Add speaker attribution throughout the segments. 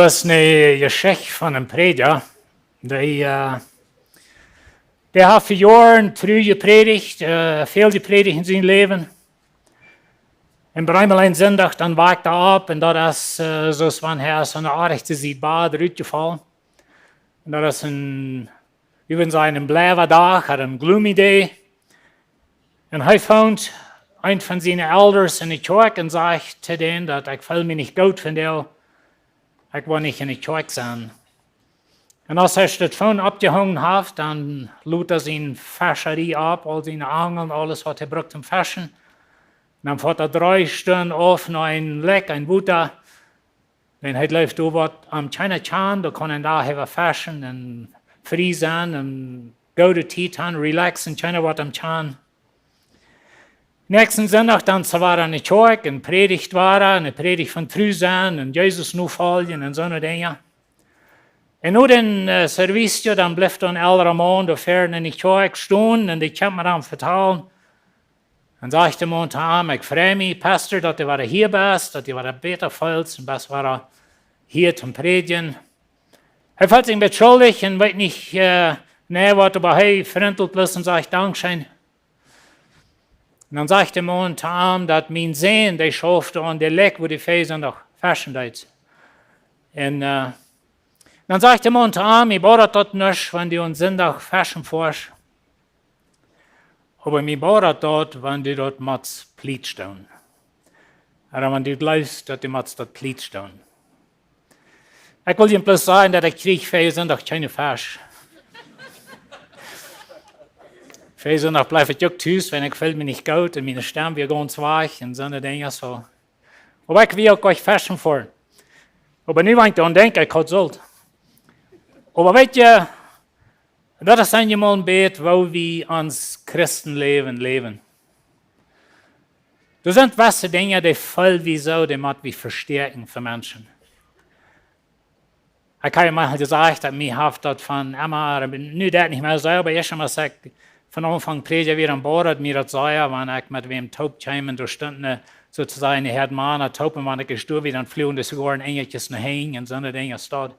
Speaker 1: hast eine Geschichte von einem Prediger, der hat für Jahre früh gepredigt, viel gepredigt in seinem Leben. Und einmal ein Sonntag, dann wagt er ab und da ist so eine Arechte sieht Bad rausgefallen. Und da ist über seinen bleiben Tag, hat einen gloomy Day. Und er fand einen von seinen Elders in der Kirche und sagt zu denen, dass ich fühle mich nicht gut von dir. Ich will nicht in der Kirche sein. Und als er das Phone abgehangen hat, dann lud er seine Fischerie ab, all seine Angeln, alles, was er braucht zum Fischen. Und dann fährt er 3 Stunden auf noch ein Leck, ein Butter. Wenn er läuft über am Chinatown, da kann er da haben fischen und friesen und gute Tee haben, relaxen, China was am Chan. Nächsten Sonntag dann war er in der Kirche, eine Predigt war er, eine Predigt von Trüsen und Jesus nur folgen und so eine Dinge. Und nur den Service, dann bleibt ein älterer Mann da fern in der Kirche stehen und ich kann mir dann vertellen. Dann sagte der Mann zu ihm, ich freue mich, Pastor, dass du hier bist, dass du besser fühlst und was war er hier zum Predigen. Er fühlt sich ein bisschen schuldig und weiß nicht, was, aber hey, freundlich bloß und sagt Dankeschön. Und dann sagt der Mann zu ihm, dass mein Sohn, der schafft an der Leck, wo die Fäser noch faschen dort. Und dann sagt der Mann zu ihm, ich baue das nicht, wenn du einen Sonntag faschen fährst. Aber ich baue das dort, wenn du dort mit Pliet stehen. Oder wenn du glaubst, dass du mit dort Pliet stehen. Ich will dir bloß sagen, dass ich kriege für Sonntag keine Fasch. Für Sonntag bleibe ich auch zu, wenn ich fühle mich nicht gut und meine Stimme wird ganz weich und so eine Dinge so. Aber ich will auch euch faschen vor. Aber nicht, wenn ich daran denke, ich habe Schuld. Aber weißt du, das ist einmal ein Bild, wo wir ans Christenleben leben. Das sind gewisse Dinge, die voll wie so, die muss wir verstärken für Menschen. Ich habe mal gesagt, dass mir haft das von Emma, nu das nicht mehr selber, ich habe mal gesagt, von Anfang Prediger wieder an Bord, mir das sagen, wenn ich mit wem Taub käme, da standen sozusagen die Herdmann, Taub, und wenn ich gestorben bin, dann flogen die sogar ein Engelchen nach Hängen und so eine Dinge steht.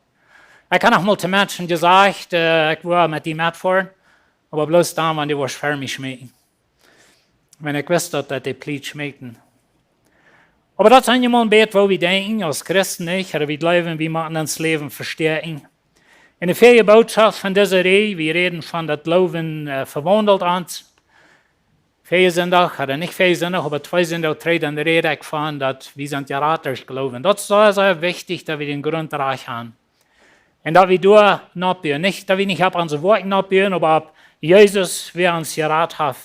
Speaker 1: Ich habe auch mal zu Menschen gesagt, ich war mit ihm mitfahren, aber bloß dann, wenn die was für mich schmecken. Wenn ich wusste, dass die Pliet schmeckten. Aber das ist einmal ein Bild, wo wir denken, als Christen nicht, oder wir glauben, wir machen uns Leben verstärken. In der vierte Botschaft von dieser Reihe, wir reden von das Glauben verwandelt uns. 4 Sonntag, oder nicht 4 Sonntag, aber 2 Sonntag, 3 dann rede ich von, dass wir sind ja Raters glauben. Das ist sehr, sehr wichtig, dass wir den Grundreich haben. Und dass wir durch nachbauen. Nicht, dass wir nicht ab unsere Worte nachbauen, aber ab Jesus, wer uns gerat hat.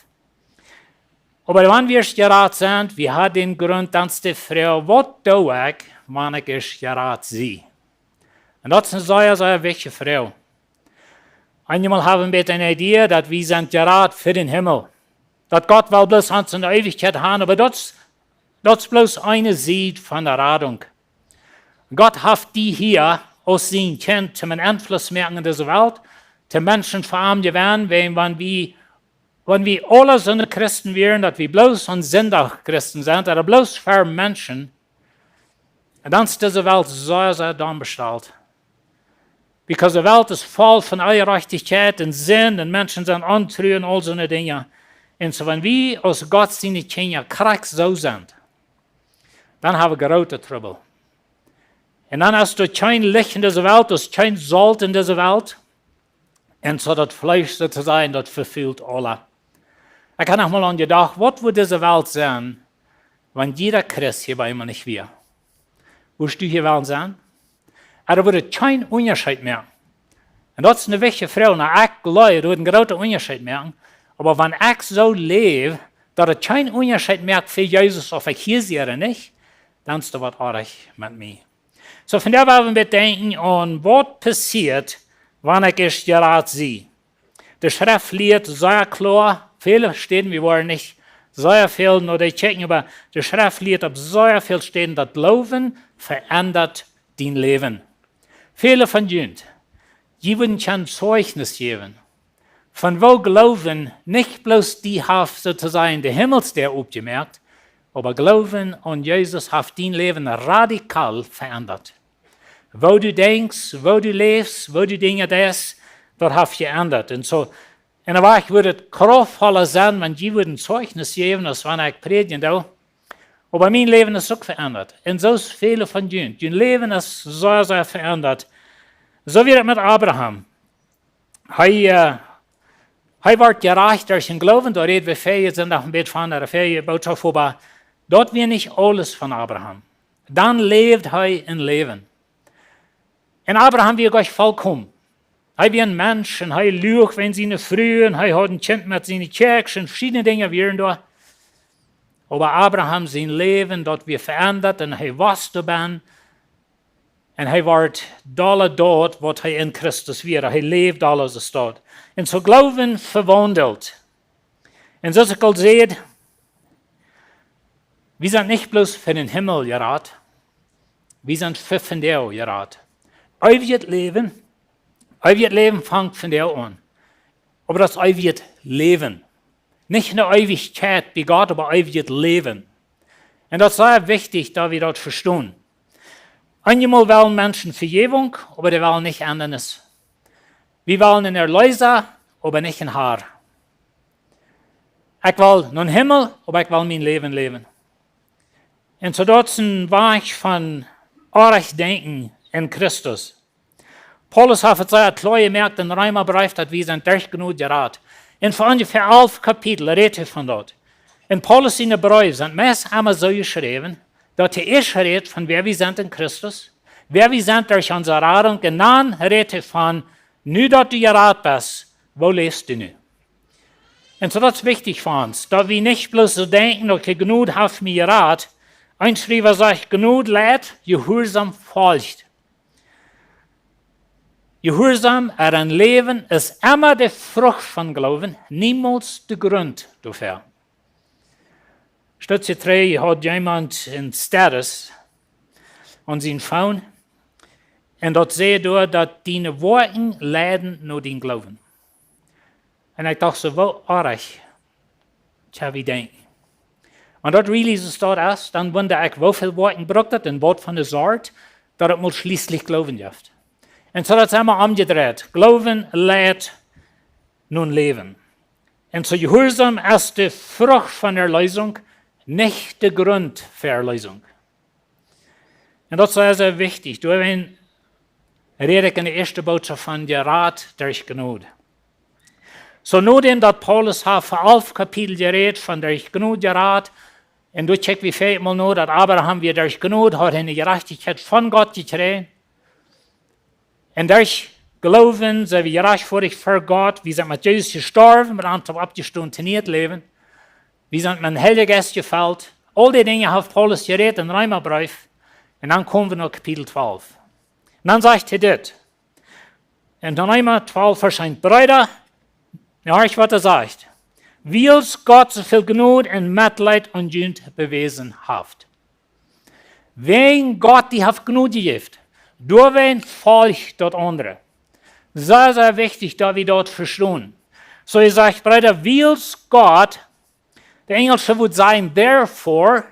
Speaker 1: Aber wenn wir gerat sind, wir haben den Grund, dass die Frau, was tue ich, wenn ich gerat sie? Und das ist eine sehr, sehr wichtige Frau. Einmal haben wir eine Idee, dass wir sind gerat für den Himmel. Dass Gott will bloß uns in der Ewigkeit haben, aber das ist bloß eine Seite von der Radung. Gott hat die hier aus seinem Kind zum Einfluss merken in dieser Welt, zu Menschen vor allem gewähren, wenn wir alle so eine Christen wären, dass wir bloß ein Sonntag-Christen sind, oder bloß für Menschen, dann ist diese Welt sehr, sehr dumm bestellt. Weil die Welt ist voll von Ungerechtigkeit und Sinn und Menschen sind untreu und all so eine Dinge. Und so, wenn wir aus Gott seine Kinder krank so sind, dann haben wir große Trouble. Und dann hast du kein Licht in dieser Welt, du hast kein Salz in dieser Welt. Und so das Fleisch sozusagen, das verfüllt alle. Ich habe noch mal an gedacht, was würde diese Welt sein, wenn jeder Christ hier bei mir nicht wäre? Würdest du hier wollen sein? Er würde keinen Unterschied mehr. Und das ist eine wichtige Frage. Na, ich glaube, würde einen großen Unterschied merken. Aber wenn ich so lebe, dass es keinen Unterschied merkt für Jesus, ob ich hier sehe oder nicht, dann ist das was anderes mit mir. So von der wollen wir denken an, was passiert, wenn ich gerade sehe. Die Schrift lehrt sehr klar, viele Stellen, wir wollen nicht sehr viel oder checken, aber die Schrift lehrt auf sehr viel Stellen, das Glauben verändert dein Leben. Viele von uns, die würden kein Zeugnis geben. Von wo Glauben nicht bloß die hat sozusagen die Himmelsder aufgemerkt, aber Glauben an Jesus hat dein Leben radikal verändert. Wo du denkst, wo du lebst, wo du Dinge tust, dort hat geändert. Und so, in der Wahrheit würde es kraftvoller sein, wenn die würden Zeugnis geben, als wenn ich predigen da. Aber mein Leben ist auch verändert. Und so ist viele von denen. Dein Leben ist sehr, sehr verändert. So wie es mit Abraham. Er wird gerecht durch den Glauben, da reden wir viel, sind auch ein bisschen von der viele Botschaft, aber dort wir nicht alles von Abraham. Dann lebt er ein Leben. Und Abraham wird gleich vollkommen. Er wie ein Mensch, und er lügt, wenn seine Frühe, und er hat ein Kind mit seinen Kirchen, und verschiedene Dinge wären da. Aber Abraham, sein Leben, dort wird verändert, und er wusste dann, und er wird dort, wo er in Christus wird. Er lebt alles dort. Und so Glauben verwandelt. Und so ist es seht, wir sind nicht bloß für den Himmel gerat, wir sind für von der gerat. Euer Leben fängt von der an. Aber das euer Leben. Nicht eine Ewigkeit wie Gott, aber euer Leben. Und das ist sehr wichtig, da wir das verstehen. Einmal wollen Menschen Vergebung, aber die wollen nicht anderes. Wir wollen einen Erlöser, aber nicht ein Haar. Ich will nun Himmel, aber ich will mein Leben leben. Und so dort ist ein Weg von Recht denken in Christus. Paulus hat es sehr klar gemerkt in Römerbrief, dass wir sind durch genug gerat. Und für ungefähr 11 Kapitel redet er von dort. In Paulus in der Brief sind meist einmal so geschrieben, dass erst redet von wer wir sind in Christus, wer wir sind durch unsere Radung, und dann redet er von, nu dass du gerat bist, wo lebst du nu? Und so das ist wichtig für uns, dass wir nicht bloß so denken, okay, genug hat mir gerat. Ein Schreiber sagt, genug leid, gehorsam folgt. Gehorsam, ein Leben ist immer die Frucht von Glauben, niemals der Grund dafür. Stütze 3 hat jemand in Status und sein Phone, und dort sehe du, dass deine Worte leiden nur den Glauben. Und ich dachte so, wo arg, habe ich denken. Und dort really ist es dort erst, dann wundere ich, wie viele Worte braucht das, ein Wort von der Sorte, dass es schließlich Glauben gibt. Und so hat es immer umgedreht. Glauben lehrt nun Leben. Und so Gehorsam ist die Frucht von Erlösung, nicht der Grund für Erlösung. Und das ist sehr, sehr wichtig. Du rede ich in der ersten Botschaft von der Rat durch Gnade. So nur denn, dass Paulus hat für 11 Kapitel geredet von durch Gnade gerat, und du checkst wie viel mal nur, dass Abraham wir durch Gnade hat eine Gerechtigkeit von Gott gekriegt. Und durch Glauben sind wir gerechtfertigt für Gott. Wir sind mit Jesus gestorben, mit einem abgestundet Leben. Wir sind mit dem Heiligen Geist gefällt. All die Dinge hat Paulus geredet in Römerbrief. Und dann kommen wir nach Kapitel 12. Und dann sagt er das. In Römer 12 erscheint Brüder, ja, ich was er sagt. Wie es Gott so viel Gnade und Mitleid und Jünd bewiesen hat. Wenn Gott die hat Gnade gegeben, durch wen folgt das andere. Sehr, sehr wichtig, dass wir dort verstehen. So, ich sage, Brüder, wie es Gott, der Englische würde sagen, therefore,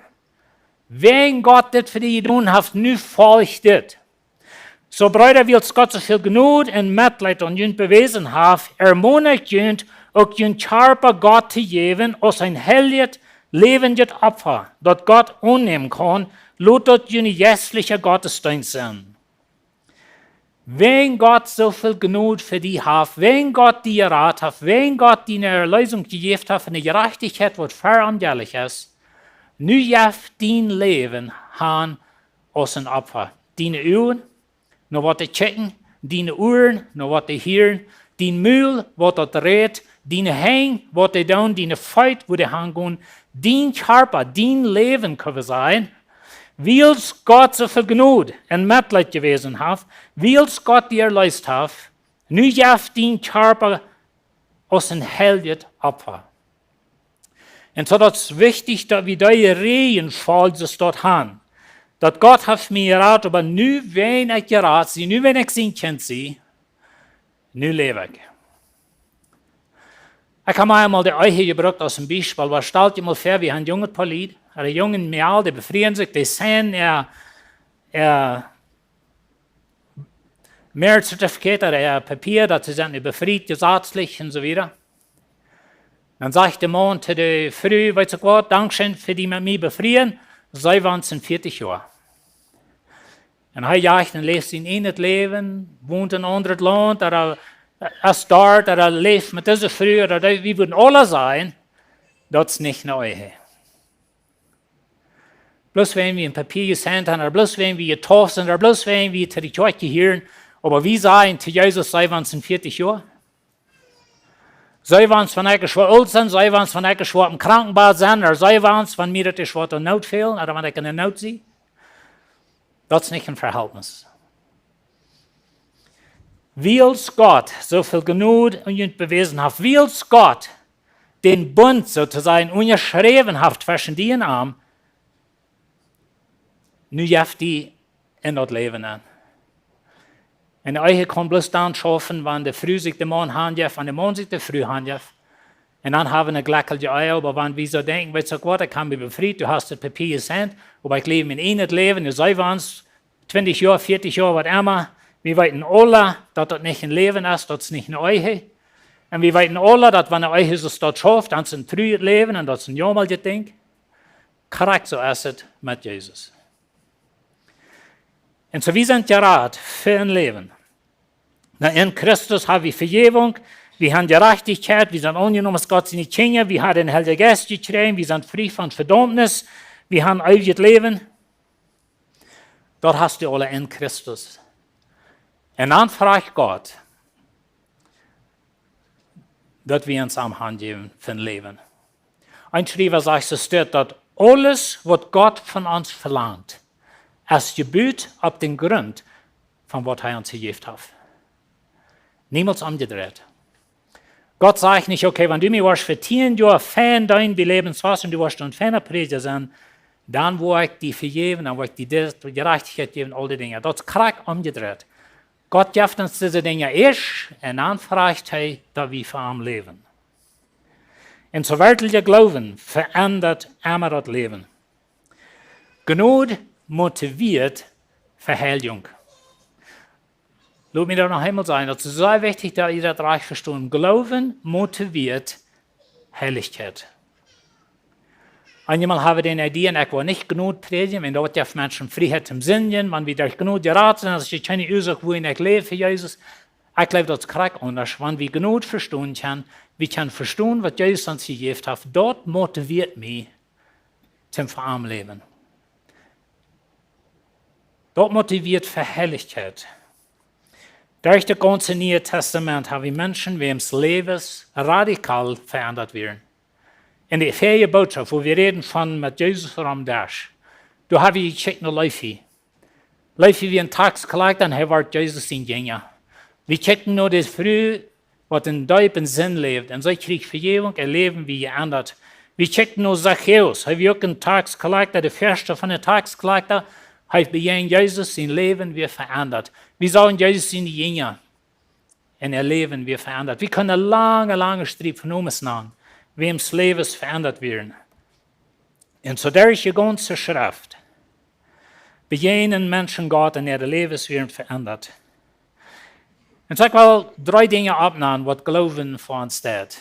Speaker 1: wenn Gott das für die getan hat, nu folgt das. So, Brüder, wie es Gott so viel Gnade und Mitleid und Jünd bewiesen hat, ermutigt Jünd, auch Jünd scharper Gott zu geben, als ein heiliges, lebendes Opfer, das Gott annehmen kann, lasst das Jünd jährliche Gottesdienst sein. Wenn Gott so viel Gnade für die hat, wenn Gott die Rat hat, wenn Gott die eine Erlösung gegeben hat, eine Gerechtigkeit, was verantwortlich ist, nu darf dein Leben haben als ein Opfer. Deine Augen, noch was die checken, deine Ohren, noch was die hören, dein Mühl, was das redet, deine Hände, was die tun, deine Feut, wo die hängen, dein Körper, dein Leben kann wir sein, wie es Gott so viel Gnade und Mitleid gewesen hat, wie es Gott dir erlöst hat, nu darf dein Körper als ein heiliges Opfer. Und so ist es wichtig, dass wir die Reihenfolge dort haben. Dass Gott hat mir geraten, aber nu wenn ich geraten sie, nu wenn ich sein Kind sie, nu lebe ich. Ich habe einmal die Eiche gebraucht als ein Beispiel, weil stellt ihr mal vor, wir haben junge Polit, eine jungen Mial, die befrieren sich, die sehen, mehr Zertifikate oder Papier, dass sie sind befreit, gesetzlich und so weiter. Dann sagt der Mann zu der Frau, weißt du was, Dankeschön für die mit mir befrieren, sie waren es in 40 Jahren. Und er jagt und lebt in einem Leben, wohnt in einem anderen Land, oder er startet, oder lebt mit dieser Frau, oder wir würden alle sein, das ist nicht neu. Bloß wenn wir ein Papier gesendet haben, oder bloß wenn wir getauft sind, oder bloß wenn wir zu der Kirche gehören, aber wie sagen zu Jesus, sei waren es in 40 Jahren? Sei waren es, wenn ich schon alt sind, sei waren es, wenn ich schon im Krankenbad sind, oder sei waren es, wenn mir das schon in Not fehlen, oder wenn ich in der Not sehe. Das ist nicht ein Verhältnis. Wie als Gott so viel Genug und bewiesen hat, wie als Gott den Bund sozusagen unterschrieben hat zwischen die und Arm, nu jeft die in das Leben an. Und euch kann bloß dann schaffen, wenn der Früh sich der Mann handjeft, wenn der Mann sich der Früh handjeft. Und dann haben wir gleiche Eier, aber wenn wir so denken, weißt du was, ich kann mich befreit, du hast das Papier gesendet, aber ich lebe in einem Leben, du sei uns 20 Jahre, 40 Jahre, was immer, wir wissen alle, dass das nicht ein Leben ist, das ist nicht ein euch. Und wir wissen alle, dass wenn euch es dort schafft, dann ist ein trüges Leben und das ist ein Jahr mal das Ding. Korrekt so ist es mit Jesus. Und so wir sind gerät für ein Leben. In Christus haben wir Vergebung, wir haben Gerechtigkeit, wir sind angenommen, Gott sind die Kinder, wir haben den Heiligen Geist gekriegt, wir sind frei von Verdammnis, wir haben ewiges Leben. Dort hast du alle in Christus. Und dann fragt Gott, dass wir uns am Hand geben für ein Leben. Ein Schreiber sagt, es steht, dass alles, was Gott von uns verlangt, ist gebüht auf den Grund, von was er uns gegeben hat. Niemals umgedreht. Gott sagt nicht, okay, wenn du mir warst für 10 Jahre Fan dein Lebenswas und du warst ein Fan Prediger sein, dann wo ich die vergeben, dann wo ich die Gerechtigkeit geben, all die Dinge. Das ist korrekt umgedreht. Gott gibt uns diese Dinge erst und dann fragt er, dass wir für ihn leben. Und so weltlicher Glauben verändert immer das Leben. Gnade motiviert Verherrlichung. Lass mich da noch einmal sagen, das ist sehr wichtig, dass ihr das recht versteht. Glauben motiviert Herrlichkeit. Einmal haben wir die Idee, ich will nicht genug predigen, wenn dort ja Menschen Freiheit im Singen, wenn wir durch genug geraten sind, dass ich keine Ursache, wo ich lebe für Jesus. Ich glaube, das ist korrekt anders. Wenn wir genug verstehen können, wir können verstehen, was Jesus uns gegeben hat, dort motiviert mich zum Verarmleben. Dort motiviert Verherrlichkeit. Durch das ganze Neue Testament haben wir Menschen, wie das Leben radikal verändert werden. In der ferien Botschaft, wo wir reden von mit Jesus am Dash, da habe ich geschickt nach Leifi. Leifi wie ein Taxkollector, und er war Jesus in Jünger. Wir checken nur das Früh, was in deinem Sinn lebt. Und so kriegt Vergebung, erleben wie geändert. Wir checken nur Zacchaeus. Er war auch ein Taxkollector, der Fürste von der Taxkollector. Hat bei Jesus sein Leben wird verändert. Wir sagen, Jesus sind die Jünger. Und ihr Leben wird verändert. Wir können eine lange Streit von uns nehmen, wie das Leben verändert wird. Und so durch die ganze Schrift, bei jenen Menschen Gott und ihr Leben wird verändert. Und ich will 3 Dinge abnehmen, was Glauben für uns steht.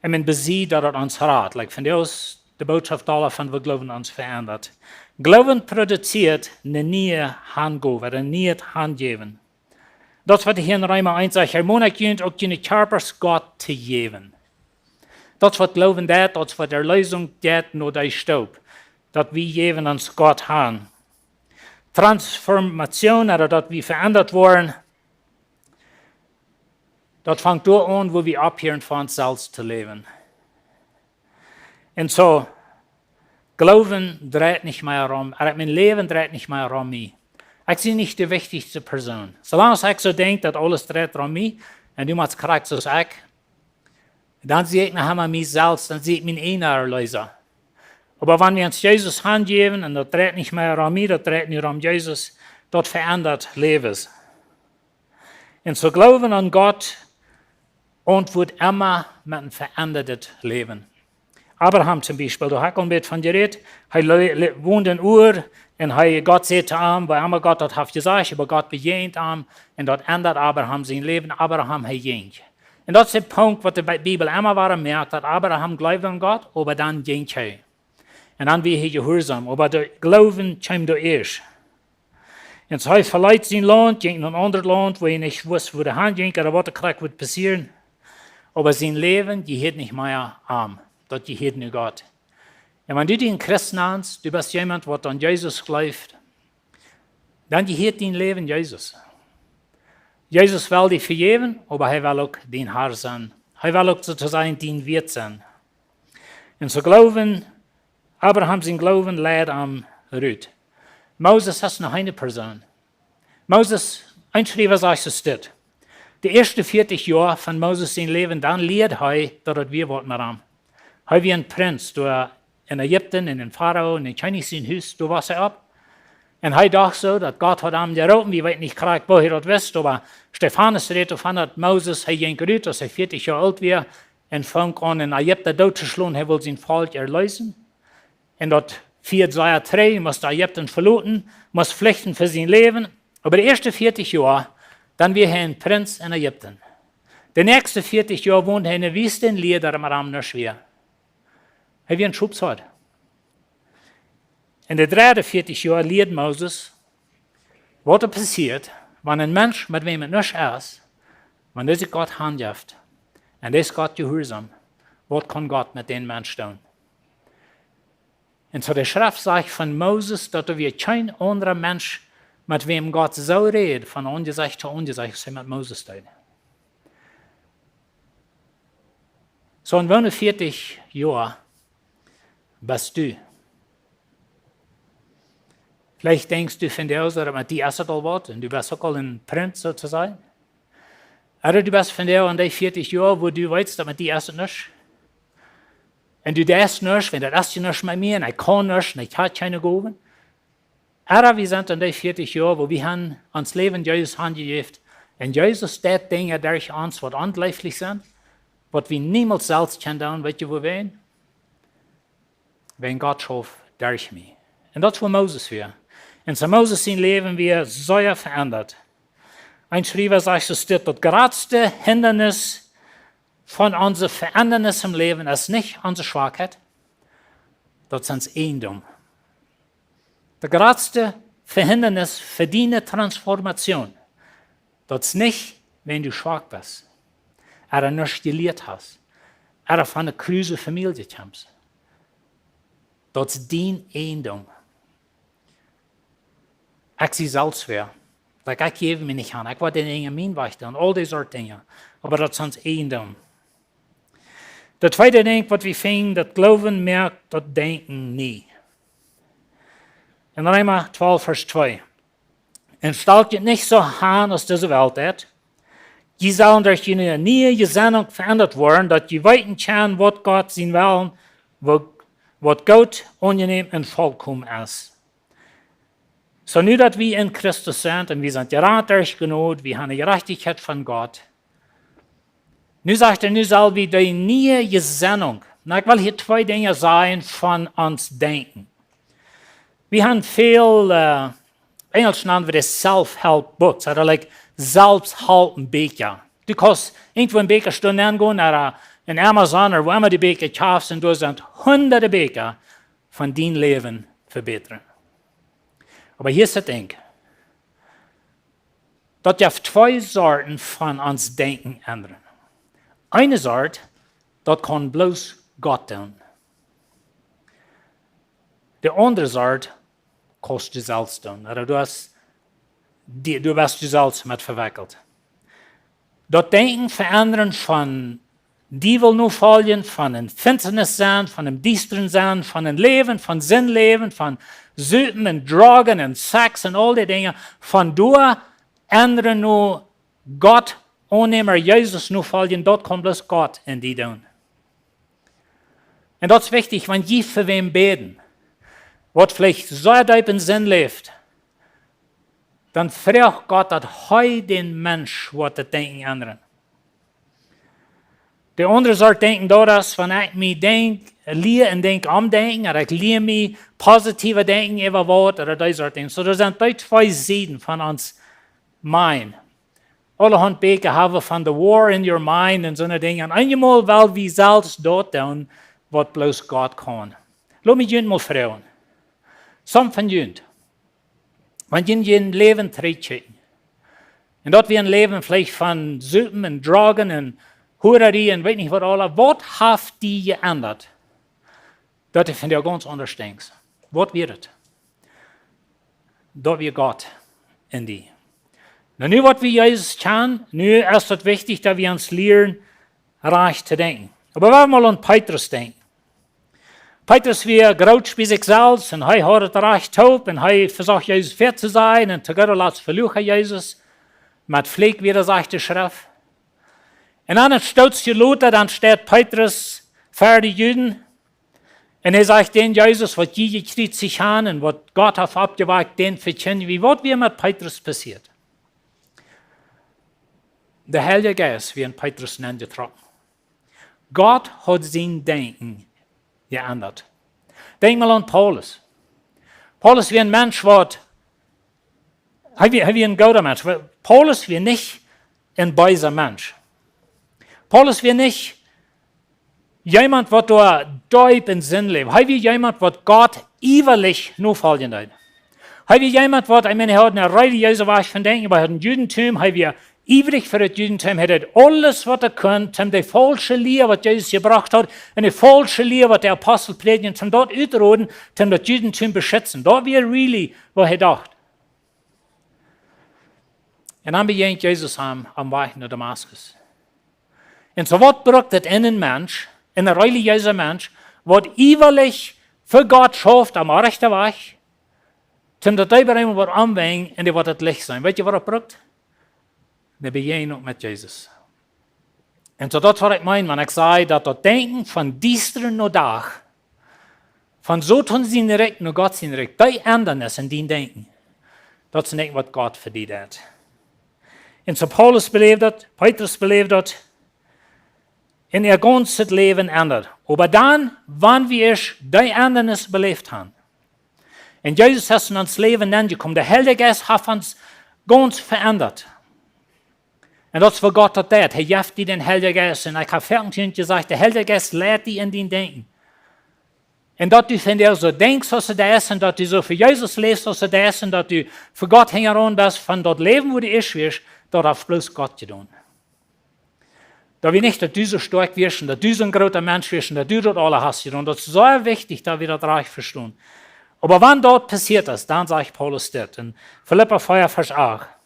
Speaker 1: Und man besieht, dass uns rat. Von der aus die Botschaft davon, was Glauben uns verändert. Glauben produziert eine neue Handgabe, ein neues Handgeben. Das, was hier in Römer 1 sagt, Harmonik auch deine Körpers Gott zu geben. Das, was Glauben tut, das, was der Lösung tut, nur der Staub. Das wir geben uns Gott haben. Transformation, oder dass wir verändert worden, das fängt dort an, wo wir abhören, von uns selbst zu leben. Und so, Glauben dreht nicht mehr um, mein Leben dreht nicht mehr um mich. Ich bin nicht die wichtigste Person. Solange ich so denke, dass alles dreht um mich, und du machst korrekt so ich, dann sehe ich nachher mich selbst, dann sehe ich meinen inneren Löser. Aber wenn wir uns Jesus Hand geben, und das dreht nicht mehr um mich, das dreht nur um Jesus, das verändert Lebens. Und so Glauben an Gott und wird immer mit einem veränderten Leben. Abraham zum Beispiel, da hat mit von geredet, er wohnt in Ur und Gott sagt zu ihm, weil einmal Gott hat gesagt, aber Gott begegnet ihm und dort ändert Abraham sein Leben, Abraham hat ging. Und das ist der Punkt, was die Bibel immer wieder merkt, dass Abraham glaubt an Gott, aber dann ging er. Und dann wird er gehorsam, aber der Glauben kommt erst. Und so verleiht sein Land, ging in ein anderes Land, wo er nicht wusste, wo der Hand ging, oder was der wird passieren. Aber sein Leben, die hat nicht mehr arm. Das gehört nur Gott. Und wenn du den Christen nennst, du bist jemand, der an Jesus glaubt, dann gehört dein Leben Jesus. Jesus will dich vergeben, aber er will auch dein Herr sein. Er will auch sozusagen dein Wirt sein. Und so glauben, Abraham sein Glauben lädt am Ruth. Moses ist noch eine Person. Moses, ein Schreiber sagt es steht. Die ersten 40 Jahre von Moses sein Leben, dann lehrt er, dass wir was mit ihm. Er wie ein Prinz, du in Ägypten, in den Pharao, in den chinesischen Haus, du warst er ab. Und er dachte so, dass Gott hat ihm geroten, wir weten nicht gerade, wo er das wisst, aber Stephanus redet davon, dass Moses, ging gerührt, dass er 40 Jahre alt war, und fing an, in Ägypten dort zu schlagen, er will sein Volk erlösen. Und dort 4:3 musste Ägypten verlassen, muss flüchten für sein Leben. Aber die ersten 40 Jahre, dann war er ein Prinz in Ägypten. Die nächsten 40 Jahre wohnt er in der Wüste, und lehrt er am noch schwer. Er war ein Schubshort. In den 43 Jahren lehrt Moses, was passiert, wenn ein Mensch, mit wem er nicht ist, wenn er sich Gott handhabt, und er ist Gott gehorsam, was kann Gott mit dem Menschen tun? Und so der Schrift sagt von Moses, dass er wie kein anderer Mensch, mit wem Gott so redet, von Ungesicht zu Ungesicht, was er mit Moses tut. So in 41 Jahren bist du. Vielleicht denkst du von dir aus, dass mit dir ist es all was, und du bist auch ein Prinz sozusagen. Oder du bist von dir an die 40 Jahre, wo du weißt, dass mit dir ist es nicht. Und du darfst nicht, wenn das ist nicht mit mir, und ich kann nicht, und ich habe keine Gaben. Aber wir sind in die 40 Jahre, wo wir haben ans Leben Jesus hingegeben. Und Jesus steht Dinge durch uns, was unleiflich sind, was wir niemals selbst können tun, weißt du, wo wir sind? Wenn Gott schafft, durch mich. Und das war Moses für. Und so Moses sein Leben wir sehr verändert. Ein Schreiber sagt, es steht, das größte Hindernis von unserem Verändernis im Leben ist nicht unsere Schwachheit, das ist Eiendom. Das größte Verhindernis für deine Transformation, das ist nicht, wenn du schwach bist, oder nicht gelehrt hast, oder von einer kruse Familie kommst. Dat is dein Eiendom. Ik zie zelfs weer. Ik geef me niet aan. Ik word in een minwacht en al die soort dingen. Maar dat is ons Eiendom. De tweede ding wat we vinden, dat geloven merkt, dat denken niet. In Römer 12, vers 2. En stelt je niet zo aan als deze Welt heeft. Je zal durch je nieuwe Gesinnung verändert worden, dat je weten kan wat God zijn wil, wat goed, angenehm en volkomen is. So nu dat wir in Christus sind und wir sind gerannt durch Gnade, wir haben die Gerechtigkeit von Gott. Nu sagt nu soll wir die neue Gesinnung. Na, ich will hier zwei Dinge sagen von uns denken. Wir haben viel, Englisch nennen wir das Self-Help Books, oder like Selbsthelpen Bücher. Du kannst irgendwo in Bücherstunden hingehen oder in Amazon oder wo immer die Bücher kaufst und du sind hunderte Bücher von deinem Leben verbessern. Aber hier ist das Ding. Dort gibt es zwei Sorten von uns Denken ändern. Eine Sorte, das kann bloß Gott tun. Die andere Sorte, kannst du selbst tun. Oder du bist du selbst mit verwickelt. Das Denken verändern von die will nur folgen, von dem Finsternis sein, von dem Düsteren sein, von dem Leben, von Sinnleben, von Sünden und Drogen und Sex und all die Dinge. Von da ändern nur Gott, ohne Jesus nur folgen, dort kommt bloß Gott in die tun. Und das ist wichtig, wenn je für wen beten, was vielleicht so deep in Sinn lebt, dann fragt Gott, dass heute den Mensch was das Denken ändern. Der andere soll denken, dass wenn ich mich leer und denk umdenken, oder ich leer mich positiver denken über Wort oder diese Art Dinge. So, das sind die zwei Seiten von uns Mind. Alle Handbeke haben von the war in your mind und so eine Dinge. Und einmal, weil wir selbst dort tun, was bloß Gott kann. Lass mich mal fragen. Some von jünt. Wenn jünt ein Leben trägt, und dort wir ein Leben vielleicht von Süppen und Drogen und Hurerie und weiß nicht was alles, was hat die geändert? Das finde ich ganz anders denkst. Was wird es? Dort wir Gott in die. Na, nu, was wir Jesus kennen, nu ist es wichtig, dass wir uns lernen, reich zu denken. Aber wenn wir mal an Petrus denken. Petrus war groß bei sich selbst und er hat es recht taub und er versucht, Jesus fair zu sein und zu Gott lässt verluchen Jesus. Mit Pflege, wie das sagt die Schrift. Und dann stürzt die Luther, dann steht Petrus vor die Juden. Und er sagt denen, Jesus, was die gekriegt sich an und was Gott hat abgewagt, den verkennen. Wie wird wie mit Petrus passiert? Der Heilige Geist, wie ein Petrus nennt, getroffen. Gott hat sein Denken geändert. Denk mal an Paulus. Paulus wie ein Mensch, er wie ein guter Mensch. Paulus wie nicht ein böser Mensch. Paulus wie nicht jemand, der da deep in Sinn lebt. Er wie jemand, der Gott ewig nur folgen hat. Er wie jemand, er hat eine religiöse Weise von Denken, aber er hat ein Judentum, er wie ewig für das Judentum, er hat alles, was er konnte, um die falsche Lehre, was Jesus gebracht hat, und die falsche Lehre, was der Apostel predigen, um dort auszuroden, um das Judentum beschützen. Da wie really, was er dachte. Und dann begegnet Jesus am Weg nach Damaskus. Und so was braucht das in ein Mensch, ein religiöser Mensch, was ewig für Gott schafft am rechten Weg, zum das Übernehmen wird anwenden und der wird das Licht sein. Weißt du, was er braucht? Eine Begegnung mit Jesus. Und so das, was ich meine, wenn ich sage, dass das Denken von Dienstern nur Tag, von so tun sie in Recht, nur Gott in Recht, die ändern es in den Denken. Das ist nicht, was Gott verdient hat. Und so Paulus belebt das, Petrus belebt das, in ihr ganzes Leben ändert. Aber dann, wann wir die Ändernis belebt haben, und Jesus hat in uns Leben angekommen, der Heilige Geist hat uns ganz verändert. Und das ist, was Gott hat. Er gibt dir den Heiligen Geist. Und ich habe vorhin gesagt, der Heilige Geist lehrt dich in den Denken. Und dass du von dir so denkst, was du da ist, und dass du so für Jesus lebst, was du da ist, und dass du für Gott hängeron bist, von dort Leben, wo du ist, wirst, dort hat bloß Gott getan. Da wir nicht, dass du so stark wirst, und dass du so ein großer Mensch wirst, und dass du dort alle hast getan. Das ist sehr wichtig, dass wir das reich verstehen. Aber wann dort passiert ist, dann sage ich Paulus das. In Philipper 4, Vers 8.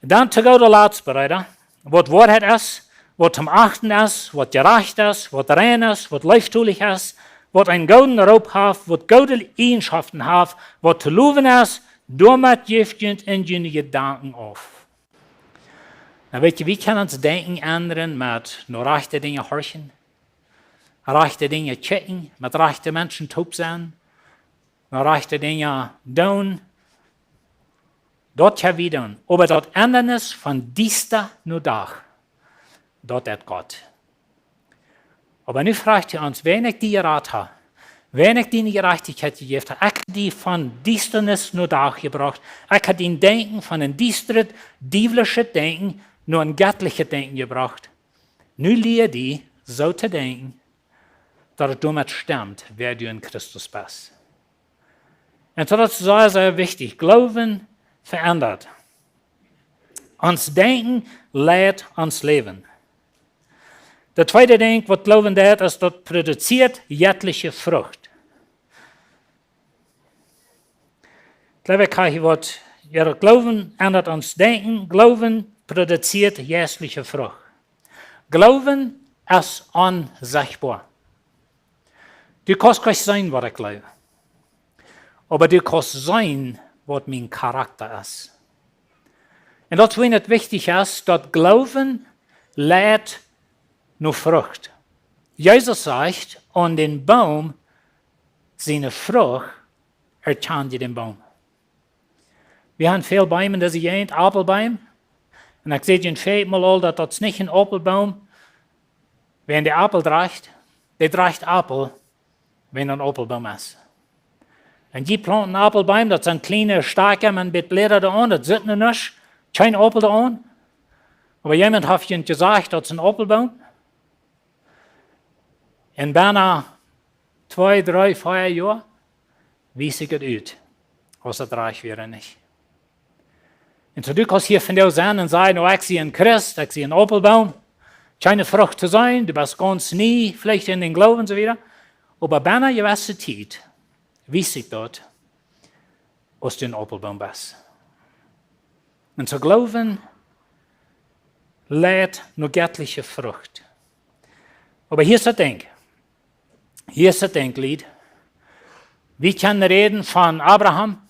Speaker 1: Dann zu Gott der Latsbereiter, was Wahrheit ist, was zum Achten ist, was gerecht ist, was rein ist, was leichttulich ist, was einen guten Raub hat, was gute Eigenschaften hat, was zu loben ist, damit gibt uns in die Gedanken auf. Na, weißt du, wie können uns Denken ändern mit nur rechten Dingen horchen, rechten Dinge checken, mit rechten Menschen taub sein, nur rechten Dinge tun? Dort ja wieder. Aber dort Ändernis von dieser nur da. Dort hat Gott. Aber nu fragt ihr uns, wenn ich die Rat habe, wenn ich die Gerechtigkeit gegeben habe, ich die von Dienstnis nur da gebracht, ich habe den Denken von einem Dienstrit, dieblichen Denken, nur ein göttliches Denken gebracht. Nu lehre die, so zu denken, dass es damit stimmt, wer du in Christus bist. Und so das ist sehr, sehr wichtig. Glauben verändert. Uns Denken lehrt uns Leben. Der zweite Ding, was Glauben lehrt, ist, das produziert jettliche Frucht. Ich glaube, ihre Glauben ändert uns Denken. Glauben produziert jettliche Frucht. Glauben ist unsichtbar. Du kannst nicht sein, was ich glaube. Aber du kannst sein, was mein Charakter ist. Und das, wenn es wichtig ist, dass Glauben lädt nur Frucht. Jesus sagt, an den Baum, seine Frucht, erkennt ihr den Baum. Wir haben viele Bäume, das ist ein Apfelbaum. Und ich sehe den viermal, dass das nicht ein Apfelbaum Wenn der Apfel trägt, der trägt Apfel, wenn ein Apfelbaum ist. Und die planten einen Apfelbaum, das sind kleine Stacke mit Blätter da an, das sitzt noch nicht, kein Apfel da an. Aber jemand hat ihnen gesagt, das ist ein Apfelbaum. In beinahe 2, 3, 4 Jahren, wie sieht es aus, was das reich wäre nicht. Und so du kannst hier von dir sein und sagen, oh, ich sehe einen Christ, ich sehe einen Apfelbaum, keine Frucht zu sein, du bist ganz nie, vielleicht in den Glauben und so weiter. Aber beinahe gewisse Zeit, wie sieht das, was du ein Apfelbaum bist. Und zu glauben, lädt nur göttliche Frucht. Aber hier ist das Ding. Hier ist das Denklied. Wir können reden von Abraham,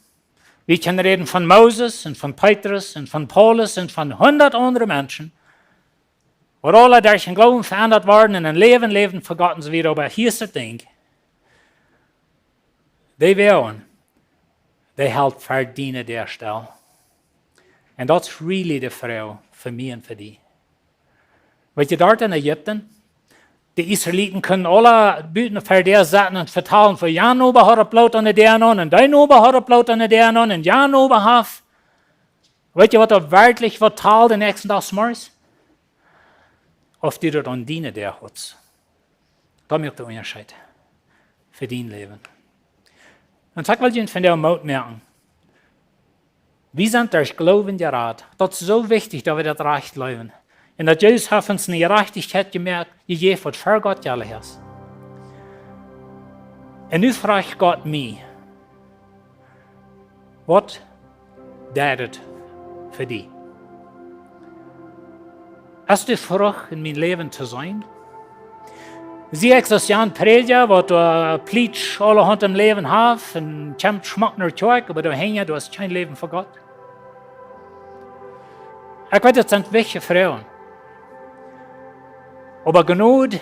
Speaker 1: wir können reden von Moses und von Petrus und von Paulus und von 100 anderen Menschen, wo alle durch den Glauben verändert worden und ein Leben für Gott und so weiter. Aber hier ist das Ding. Die halt verdienen der Stelle. Und das ist really die Frau für mich und für die. Weet je, dort in Ägypten, die Israeliten können alle Büten für der setzen und vertalen, für Jan oben hat Blut an der an, und dein oben hat Blut an der an, und Jan oben hat. Weet je, was er wirklich vertalt den nächsten Tag morgens? Auf die dort an dienen der hat. Da macht der Unterschied für dein Leben. Und ich will Ihnen von der Mut merken, wir sind durch Glauben gerat. Das ist so wichtig, dass wir das recht leben. Und dass Jesus hat uns eine Gerechtigkeit gegeben, was für Gott gelegt ist. Und nu fragt Gott mich, was tut für dich? Ist die Frucht in meinem Leben zu sein? Zie ik das Jan Prediger, wat du Plitsch alle Hand im Leben hast, und kommt Schmack nach Zeug, aber du hängst, du hast kein Leben für Gott. Ich weiß, das sind wichtige Frauen. Aber Gnade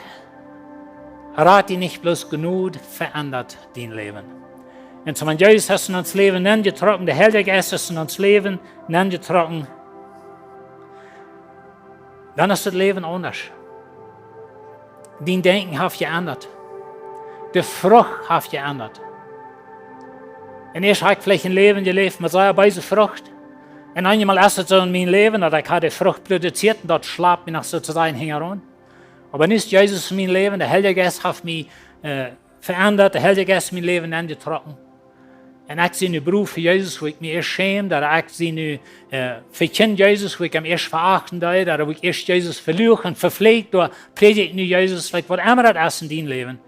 Speaker 1: rat die nicht bloß Gnade verändert dein Leben. Und so, wenn Jesus hast in uns Leben hineingetragen, der Heilige Geist ist in uns Leben hineingetragen, dann ist das Leben anders. Dein Denken hat geändert. Die Frucht hat geändert. Und ich habe vielleicht ein Leben gelebt mit so einer weise Frucht. Und einmal ist es so in meinem Leben, dass ich die Frucht produziert und dort schlapp mich nach sozusagen heran. Aber nicht Jesus in meinem Leben, der Heilige Geist hat mich verändert, der Heilige Geist in mein Leben angetroffen. Und ich sehe einen Beruf für Jesus, wo ich mich erst schäme, dass ich sehe für Kind Jesus, wo ich ihn erst verachten darf, dass ich erst Jesus verlüge und verpflegt, da predige ich nicht Jesus, vielleicht was immer das ist in deinem Leben.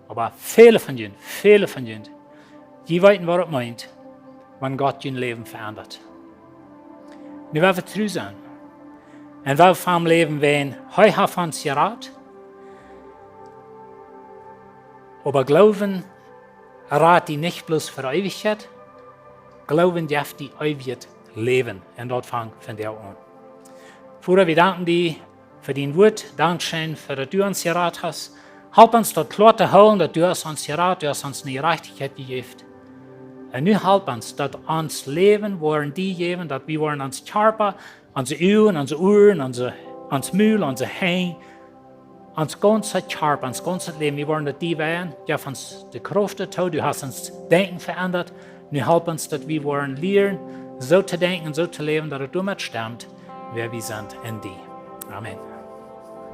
Speaker 1: Aber viele von ihnen, die wissen, was es meint, wenn Gott dein Leben verändert. Nu werden wir treu sein. Und wir vom Leben werden, heute haben wir uns geraten, aber glauben, rat die nicht bloß für Ewigkeit, glauben darf die Ewigkeit leben. Und dort fangen von der an. Vater, wir danken dir für dein Wort. Dankeschön, für dass du uns geraten hast. Help uns dort klar zu holen, dass du uns geraten, du hast uns eine Gerechtigkeit gegeben. Und nu help uns, dass uns Leben wollen die geben, dass wir wollen uns Körper, unsere Augen, unsere Ohren, unser Mühl, unser Hänge, uns ganze Körper, uns ganzes Leben, wir wollen, dass die werden. Du hast uns die Kraft dazu, du hast uns Denken verändert. Nu help uns, dass wir wollen lernen, so zu denken, so zu leben, dass du mit stimmt, wer wir sind in dir. Amen.